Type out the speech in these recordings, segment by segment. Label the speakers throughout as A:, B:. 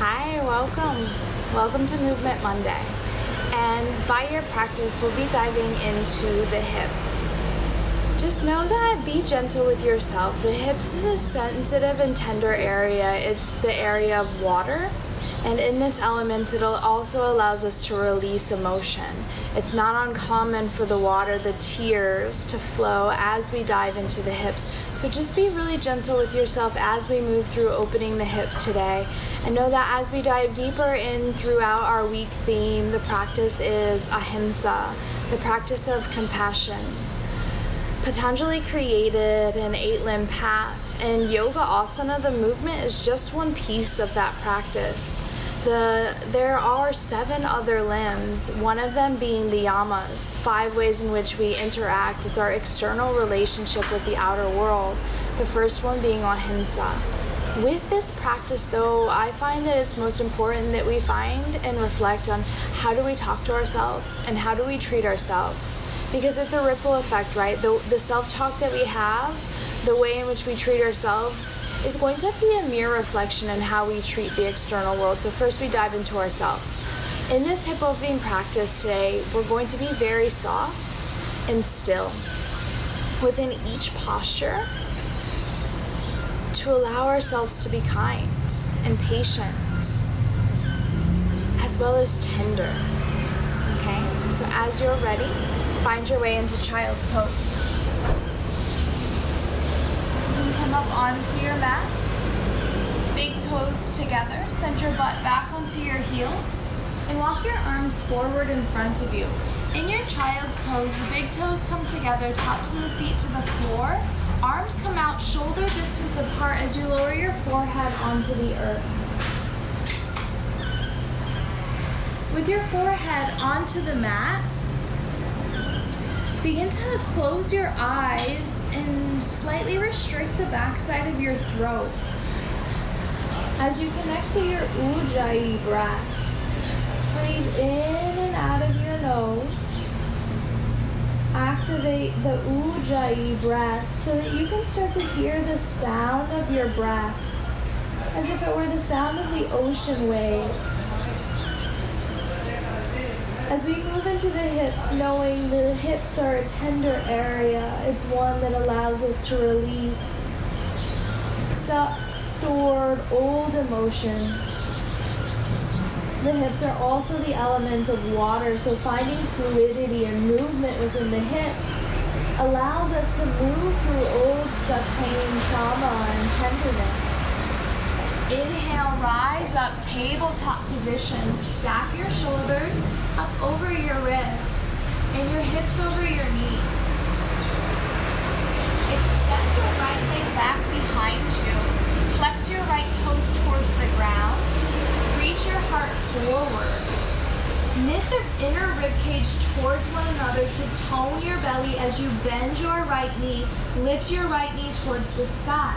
A: Hi, welcome. Welcome to Movement Monday. And by your practice, we'll be diving into the hips. Just know that be gentle with yourself. The hips is a sensitive and tender area. It's the area of water. And in this element, it also allows us to release emotion. It's not uncommon for the water, the tears, to flow as we dive into the hips. So just be really gentle with yourself as we move through opening the hips today. And know that as we dive deeper in throughout our week theme, the practice is ahimsa, the practice of compassion. Patanjali created an 8-limb path, and yoga asana, the movement, is just one piece of that practice. There are 7 other limbs, one of them being the yamas, 5 ways in which we interact. It's our external relationship with the outer world, the first one being ahimsa. With this practice, though, I find that it's most important that we find and reflect on how do we talk to ourselves and how do we treat ourselves. Because it's a ripple effect, right? The self-talk that we have, the way in which we treat ourselves, is going to be a mere reflection in how we treat the external world. So first we dive into ourselves. In this hip opening practice today, we're going to be very soft and still within each posture to allow ourselves to be kind and patient as well as tender. Okay, so as you're ready, find your way into child's pose. Come up onto your mat, big toes together, send your butt back onto your heels, and walk your arms forward in front of you. In your child's pose, the big toes come together, tops of the feet to the floor, arms come out shoulder distance apart as you lower your forehead onto the earth. With your forehead onto the mat, begin to close your eyes and slightly restrict the backside of your throat. As you connect to your ujjayi breath, breathe in and out of your nose. Activate the ujjayi breath so that you can start to hear the sound of your breath as if it were the sound of the ocean waves. As we move into the hips, knowing the hips are a tender area, it's one that allows us to release stuck, stored, old emotions. The hips are also the element of water, so finding fluidity and movement within the hips allows us to move through old, stuck pain, trauma, and tenderness. Inhale, rise up, tabletop position. Stack your shoulders up over your wrists and your hips over your knees. Extend your right leg back behind you. Flex your right toes towards the ground. Reach your heart forward. Knit the inner rib cage towards one another to tone your belly as you bend your right knee. Lift your right knee towards the sky.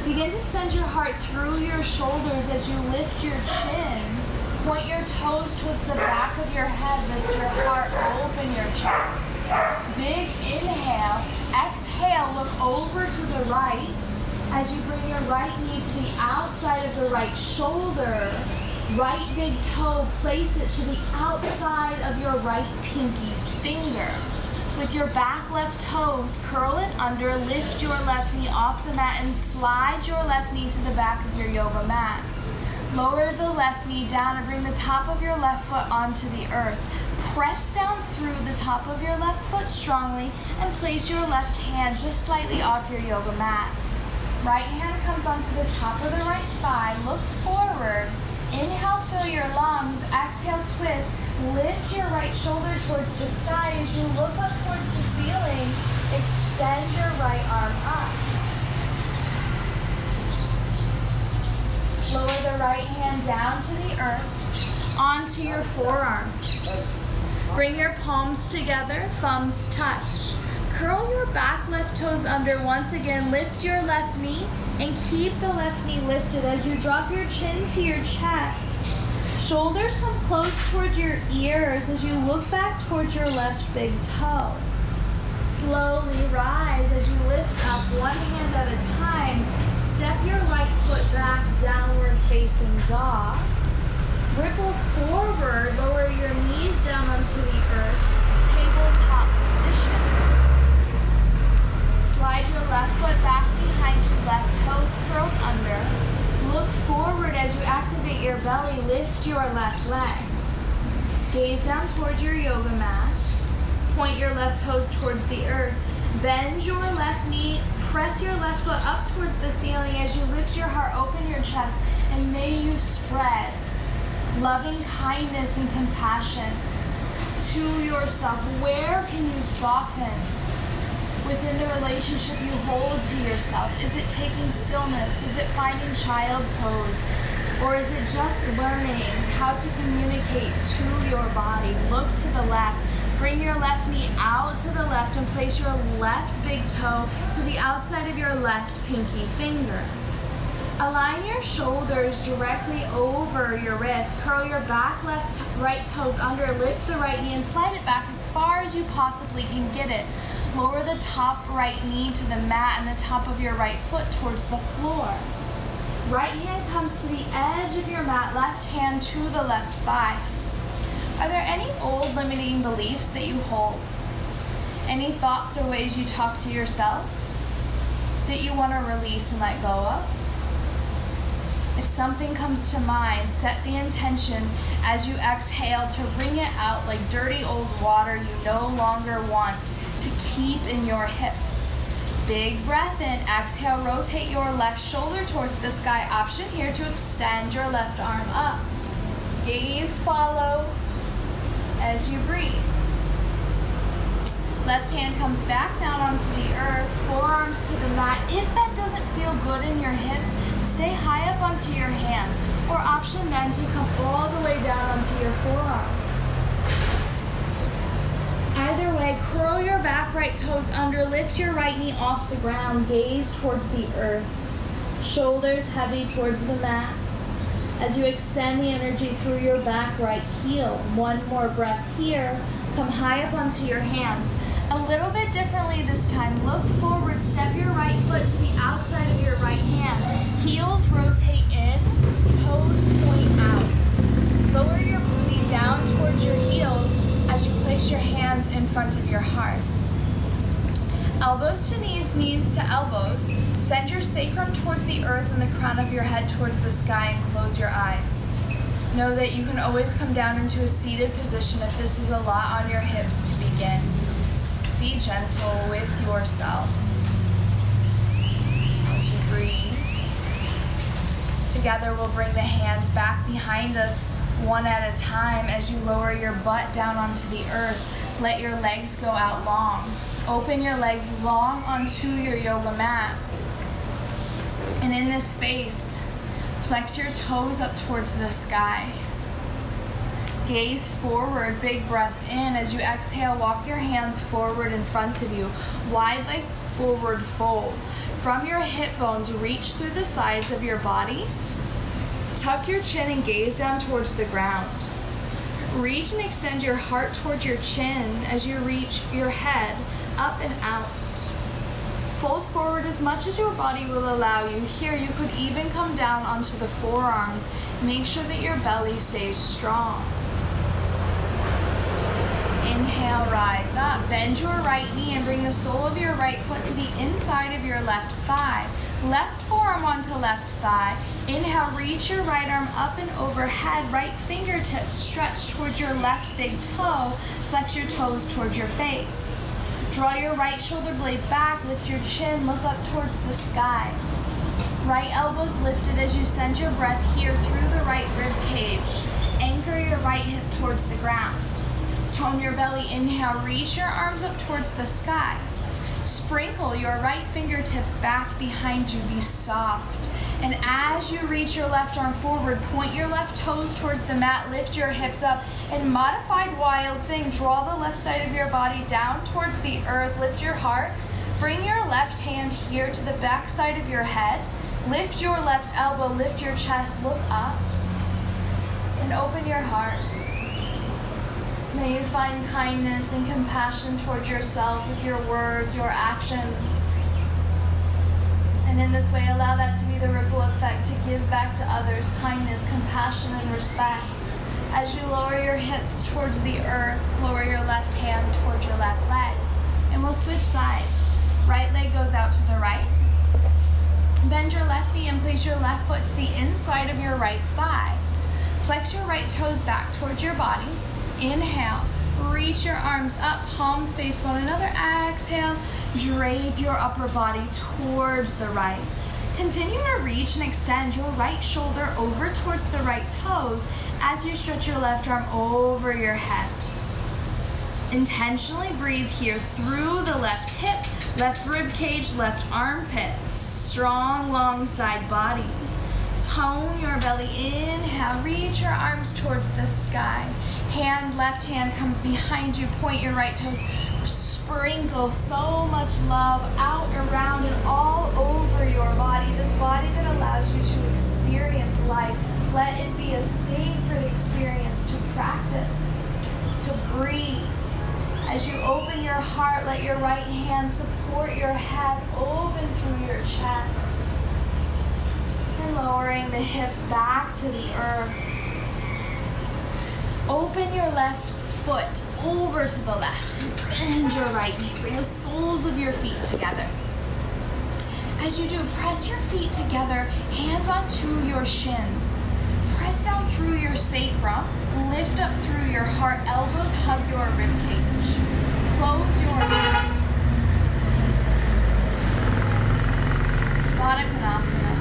A: Begin to send your heart through your shoulders as you lift your chin. Point your toes towards the back of your head. Lift your heart, open your chest. Big inhale. Exhale, look over to the right as you bring your right knee to the outside of the right shoulder. Right big toe, place it to the outside of your right pinky finger. With your back left toes, curl it under, lift your left knee off the mat and slide your left knee to the back of your yoga mat. Lower the left knee down and bring the top of your left foot onto the earth. Press down through the top of your left foot strongly and place your left hand just slightly off your yoga mat. Right hand comes onto the top of the right thigh. Look forward. Inhale, fill your lungs. Exhale, twist. Lift your right shoulder towards the sky as you look up towards the ceiling. Extend your right arm up. Lower the right hand down to the earth, onto your forearms. Bring your palms together, thumbs touch. Curl your back left toes under. Once again, lift your left knee and keep the left knee lifted as you drop your chin to your chest. Shoulders come close towards your ears as you look back towards your left big toe. Slowly rise as you lift up one hand at a time. Step your right foot back, downward facing dog. Ripple forward, lower your knees down onto the earth, tabletop position. Slide your left foot back behind you, left toes curled under. Look forward as you activate your belly, lift your left leg. Gaze down towards your yoga mat. Point your left toes towards the earth. Bend your left knee, press your left foot up towards the ceiling as you lift your heart, open your chest, and may you spread loving kindness and compassion to yourself. Where can you soften within the relationship you hold to yourself? Is it taking stillness? Is it finding child's pose? Or is it just learning how to communicate to your body? Look to the left. Bring your left knee out to the left and place your left big toe to the outside of your left pinky finger. Align your shoulders directly over your wrist. Curl your back left, right toes under. Lift the right knee and slide it back as far as you possibly can get it. Lower the top right knee to the mat and the top of your right foot towards the floor. Right hand comes to the edge of your mat, left hand to the left thigh. Are there any old limiting beliefs that you hold? Any thoughts or ways you talk to yourself that you want to release and let go of? If something comes to mind, set the intention as you exhale to wring it out like dirty old water you no longer want to keep in your hips. Big breath in, exhale, rotate your left shoulder towards the sky. Option here to extend your left arm up. Gaze follows as you breathe. Left hand comes back down onto the earth, forearms to the mat. If that doesn't feel good in your hips, stay high up onto your hands. Or option then to come all the way down onto your forearms. Either way, curl your back right toes under, lift your right knee off the ground, gaze towards the earth. Shoulders heavy towards the mat. As you extend the energy through your back right heel. One more breath here. Come high up onto your hands. A little bit differently this time. Look forward, step your right foot to the outside of your right hand. Heels rotate in, toes point out. Lower your booty down towards your heels as you place your hands in front of your heart. Elbows to knees, knees to elbows. Send your sacrum towards the earth and the crown of your head towards the sky and close your eyes. Know that you can always come down into a seated position if this is a lot on your hips to begin. Be gentle with yourself as you breathe. Together we'll bring the hands back behind us one at a time as you lower your butt down onto the earth. Let your legs go out long. Open your legs long onto your yoga mat. And in this space, flex your toes up towards the sky. Gaze forward, big breath in. As you exhale, walk your hands forward in front of you. Wide leg forward fold. From your hip bones, reach through the sides of your body. Tuck your chin and gaze down towards the ground. Reach and extend your heart towards your chin as you reach your head up and out. Fold forward as much as your body will allow you. Here, you could even come down onto the forearms. Make sure that your belly stays strong. Inhale, rise up. Bend your right knee and bring the sole of your right foot to the inside of your left thigh. Left forearm onto left thigh. Inhale, reach your right arm up and overhead. Right fingertips stretch towards your left big toe. Flex your toes towards your face. Draw your right shoulder blade back. Lift your chin. Look up towards the sky. Right elbows lifted as you send your breath here through the right rib cage. Anchor your right hip towards the ground. Tone your belly. Inhale, reach your arms up towards the sky. Sprinkle your right fingertips back behind you. Be soft. And as you reach your left arm forward, point your left toes towards the mat, lift your hips up, and modified wild thing, draw the left side of your body down towards the earth, lift your heart, bring your left hand here to the back side of your head, lift your left elbow, lift your chest, look up, and open your heart. May you find kindness and compassion towards yourself with your words, your actions.
B: And in this way, allow that to be the ripple effect to give back to others kindness, compassion, and respect. As you lower your hips towards the earth, lower your left hand towards your left leg. And we'll switch sides. Right leg goes out to the right. Bend your left knee and place your left foot to the inside of your right thigh. Flex your right toes back towards your body. Inhale. Reach your arms up, palms face one another. Exhale. Drape your upper body towards the right. Continue to reach and extend your right shoulder over towards the right toes as you stretch your left arm over your head. Intentionally breathe here through the left hip, left rib cage, left armpit. Strong, long side body. Tone your belly. Inhale, reach your arms towards the sky. Left hand comes behind you. Point your right toes. Sprinkle so much love out, around, and all over your body. This body that allows you to experience life. Let it be a sacred experience to practice, to breathe. As you open your heart, let your right hand support your head, open through your chest. And lowering the hips back to the earth. Open your left foot over to the left and bend your right knee. Bring the soles of your feet together. As you do, press your feet together, hands onto your shins. Press down through your sacrum, lift up through your heart, elbows hug your rib cage. Close your eyes. Baddha Konasana.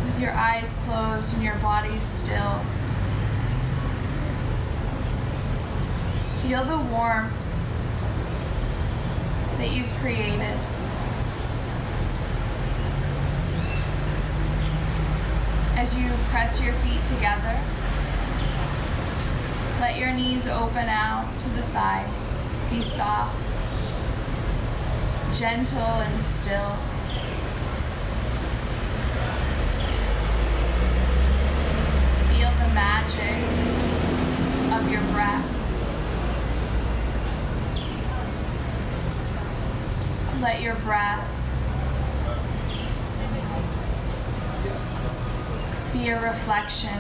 B: With your eyes closed and your body still. Feel the warmth that you've created. As you press your feet together, let your knees open out to the sides. Be soft, gentle, and still. Feel the magic of your breath. Let your breath be a reflection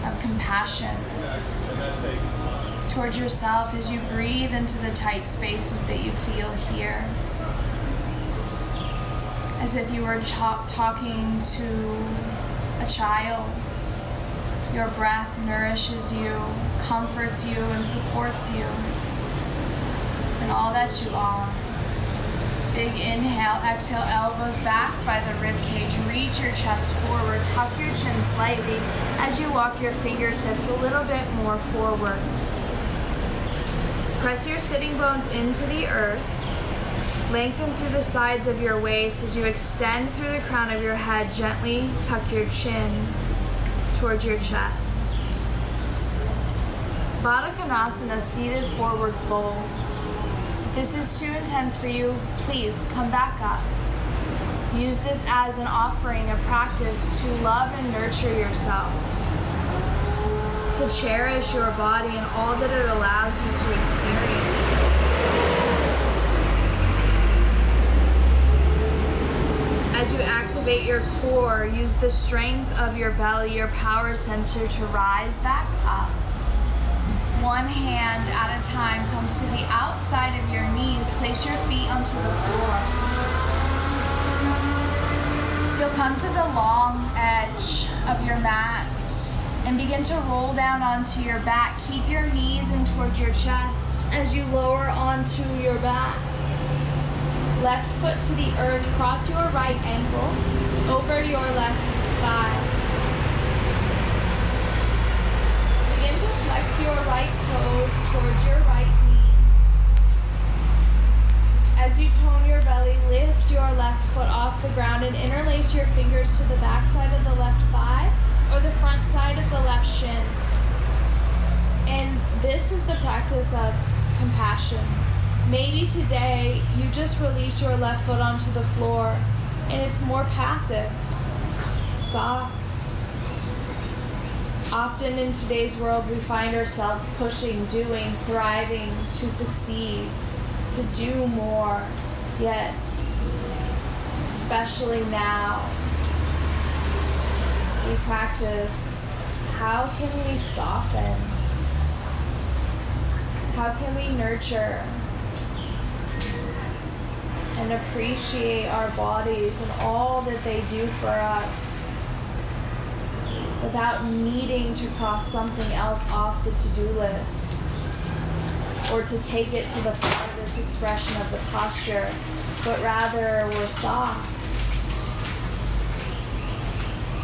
B: of compassion towards yourself as you breathe into the tight spaces that you feel here. As if you were talking to a child. Your breath nourishes you, comforts you, and supports you. And all that you are. Big inhale, exhale, elbows back by the rib cage. Reach your chest forward, tuck your chin slightly as you walk your fingertips a little bit more forward. Press your sitting bones into the earth. Lengthen through the sides of your waist as you extend through the crown of your head. Gently tuck your chin towards your chest. Baddha Konasana, seated forward fold. If this is too intense for you, please come back up. Use this as an offering, a practice to love and nurture yourself, to cherish your body and all that it allows you to experience. As you activate your core, use the strength of your belly, your power center, to rise back up. One hand at a time comes to the outside of your knees. Place your feet onto the floor. You'll come to the long edge of your mat and begin to roll down onto your back. Keep your knees in towards your chest as you lower onto your back. Left foot to the earth, cross your right ankle over your left thigh. Begin to flex your right toes towards your right knee. As you tone your belly, lift your left foot off the ground and interlace your fingers to the back side of the left thigh or the front side of the left shin. And this is the practice of compassion. Maybe today you just release your left foot onto the floor and it's more passive, soft. Often in today's world we find ourselves pushing, doing, thriving to succeed, to do more, yet especially now we practice, how can we soften? How can we nurture and appreciate our bodies and all that they do for us without needing to cross something else off the to-do list or to take it to the farthest expression of the posture, but rather we're soft.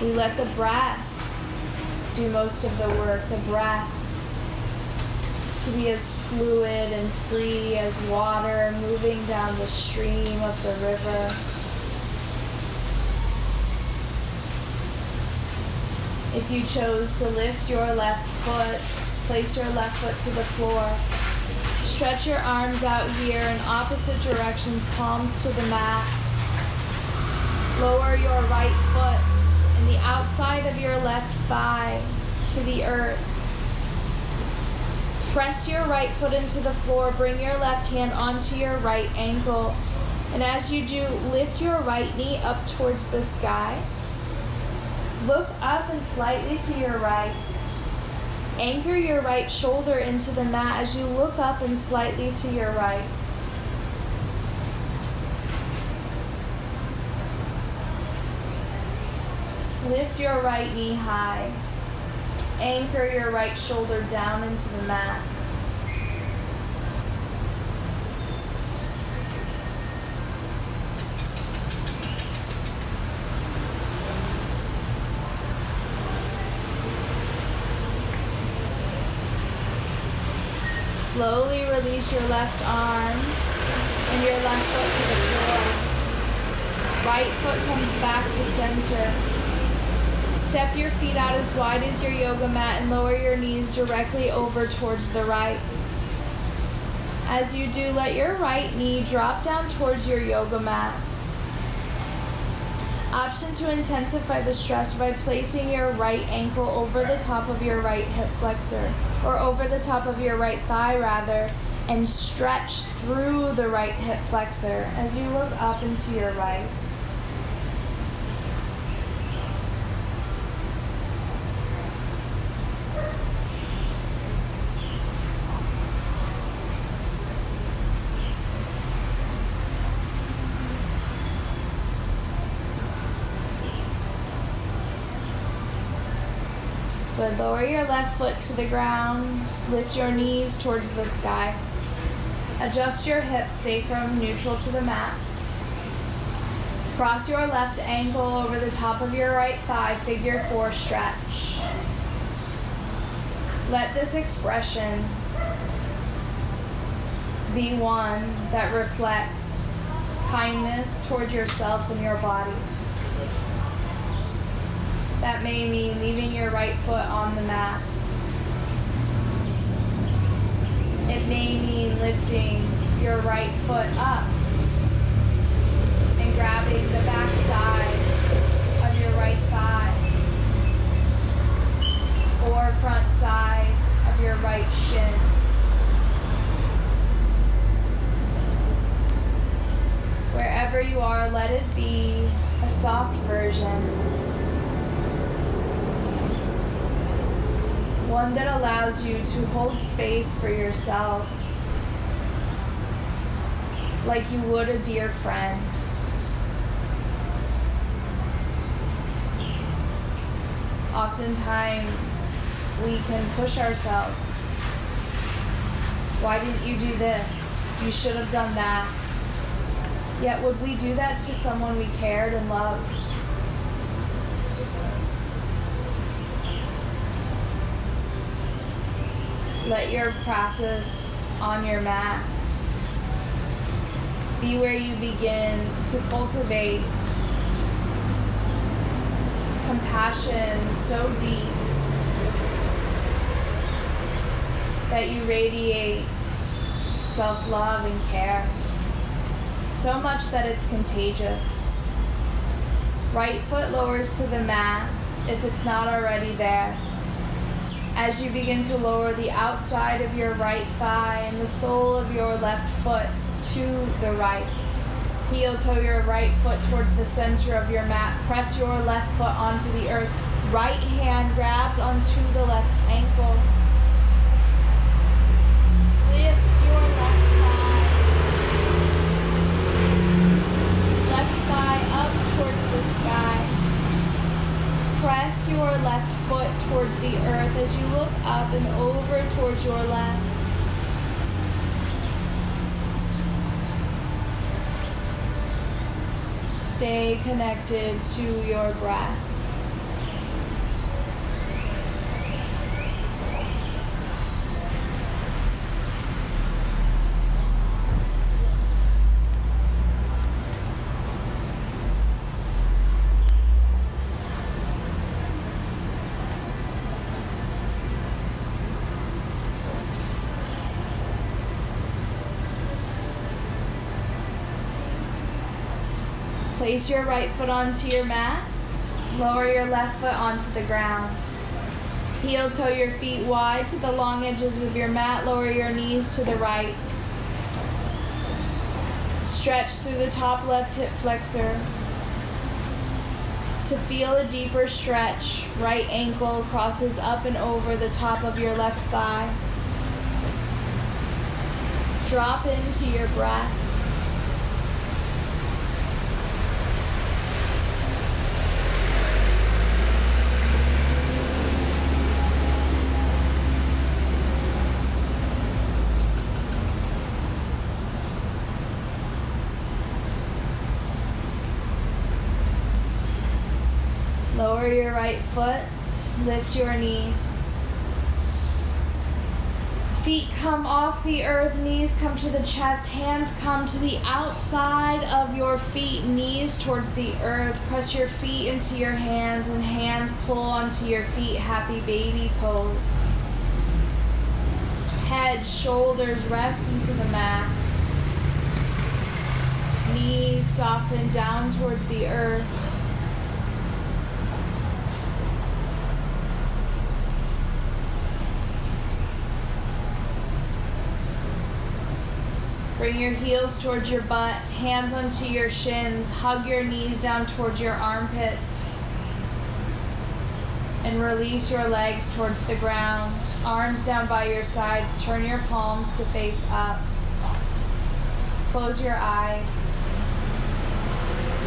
B: We let the breath do most of the work, the breath to be as fluid and free as water moving down the stream of the river. If you chose to lift your left foot, place your left foot to the floor. Stretch your arms out here in opposite directions, palms to the mat. Lower your right foot and the outside of your left thigh to the earth. Press your right foot into the floor, bring your left hand onto your right ankle, and as you do, lift your right knee up towards the sky. Look up and slightly to your right. Anchor your right shoulder into the mat as you look up and slightly to your right. Lift your right knee high. Anchor your right shoulder down into the mat. Slowly release your left arm and your left foot to the floor. Right foot comes back to center. Step your feet out as wide as your yoga mat and lower your knees directly over towards the right. As you do, let your right knee drop down towards your yoga mat. Option to intensify the stress by placing your right ankle over the top of your right hip flexor, or over the top of your right thigh rather, and stretch through the right hip flexor as you look up into your right. Good. Lower your left foot to the ground. Lift your knees towards the sky. Adjust your hips, sacrum neutral to the mat. Cross your left ankle over the top of your right thigh, figure 4 stretch. Let this expression be one that reflects kindness toward yourself and your body. That may mean leaving your right foot on the mat. It may mean lifting your right foot up and grabbing the back side of your right thigh or front side of your right shin. Wherever you are, let it be a soft version. One that allows you to hold space for yourself like you would a dear friend. Oftentimes we can push ourselves. Why didn't you do this? You should have done that. Yet would we do that to someone we cared and loved? Let your practice on your mat be where you begin to cultivate compassion so deep that you radiate self-love and care, so much that it's contagious. Right foot lowers to the mat if it's not already there. As you begin to lower the outside of your right thigh and the sole of your left foot to the right. Heel toe your right foot towards the center of your mat. Press your left foot onto the earth. Right hand grabs onto the left ankle. Lift your left thigh. Left thigh up towards the sky. Press your left foot towards the earth as you look up and over towards your left. Stay connected to your breath. Place your right foot onto your mat. Lower your left foot onto the ground. Heel toe your feet wide to the long edges of your mat. Lower your knees to the right. Stretch through the top left hip flexor. To feel a deeper stretch, right ankle crosses up and over the top of your left thigh. Drop into your breath. Lower your right foot, lift your knees. Feet come off the earth, knees come to the chest, hands come to the outside of your feet, knees towards the earth. Press your feet into your hands and hands pull onto your feet, happy baby pose. Head, shoulders rest into the mat. Knees soften down towards the earth. Bring your heels towards your butt, hands onto your shins, hug your knees down towards your armpits, and release your legs towards the ground. Arms down by your sides, turn your palms to face up. Close your eyes.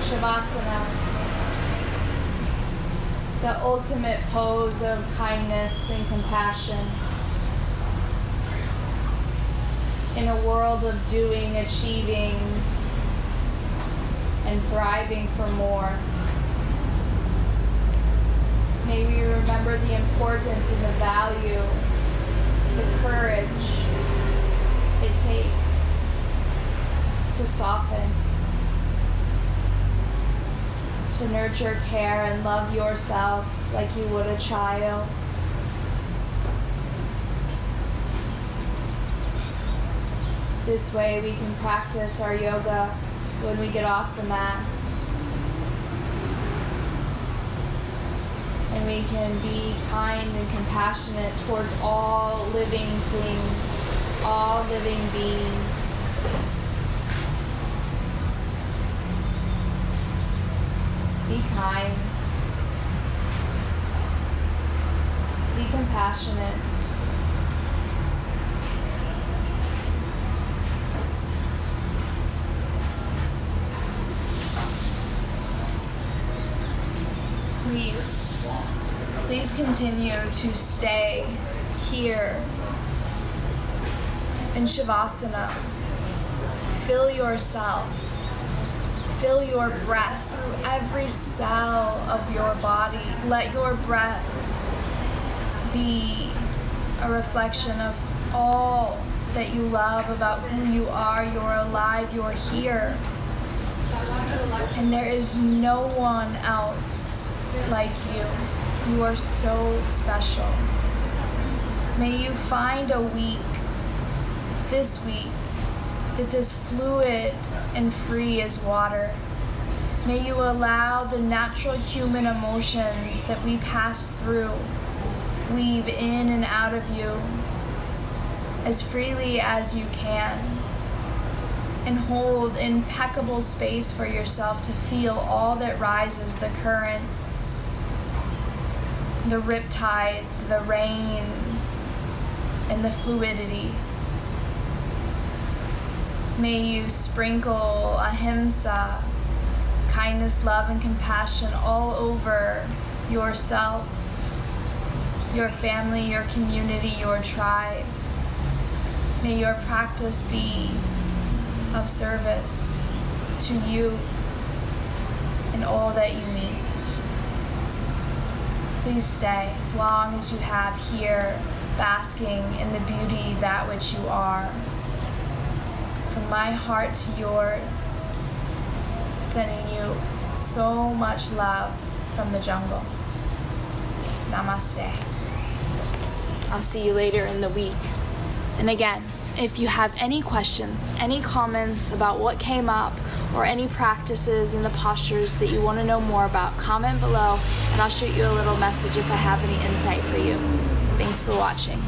B: Shavasana, the ultimate pose of kindness and compassion. In a world of doing, achieving, and thriving for more. May we remember the importance and the value, the courage it takes to soften, to nurture, care, and love yourself like you would a child. This way we can practice our yoga when we get off the mat. And we can be kind and compassionate towards all living things, all living beings. Be kind. Be compassionate. Please continue to stay here in Shavasana. Fill yourself. Fill your breath through every cell of your body. Let your breath be a reflection of all that you love about who you are. You're alive, you're here. And there is no one else like you. You are so special. May you find a week, this week, that's as fluid and free as water. May you allow the natural human emotions that we pass through weave in and out of you as freely as you can. and hold impeccable space for yourself to feel all that rises, the currents, the riptides, the rain, and the fluidity. May you sprinkle ahimsa, kindness, love, and compassion all over yourself, your family, your community, your tribe. May your practice be of service to you and all that you need. Please stay as long as you have here, basking in the beauty that which you are. From my heart to yours, sending you so much love from the jungle. Namaste.
A: I'll see you later in the week. And again, if you have any questions, any comments about what came up, or any practices and the postures that you want to know more about, comment below and I'll shoot you a little message if I have any insight for you. Thanks for watching.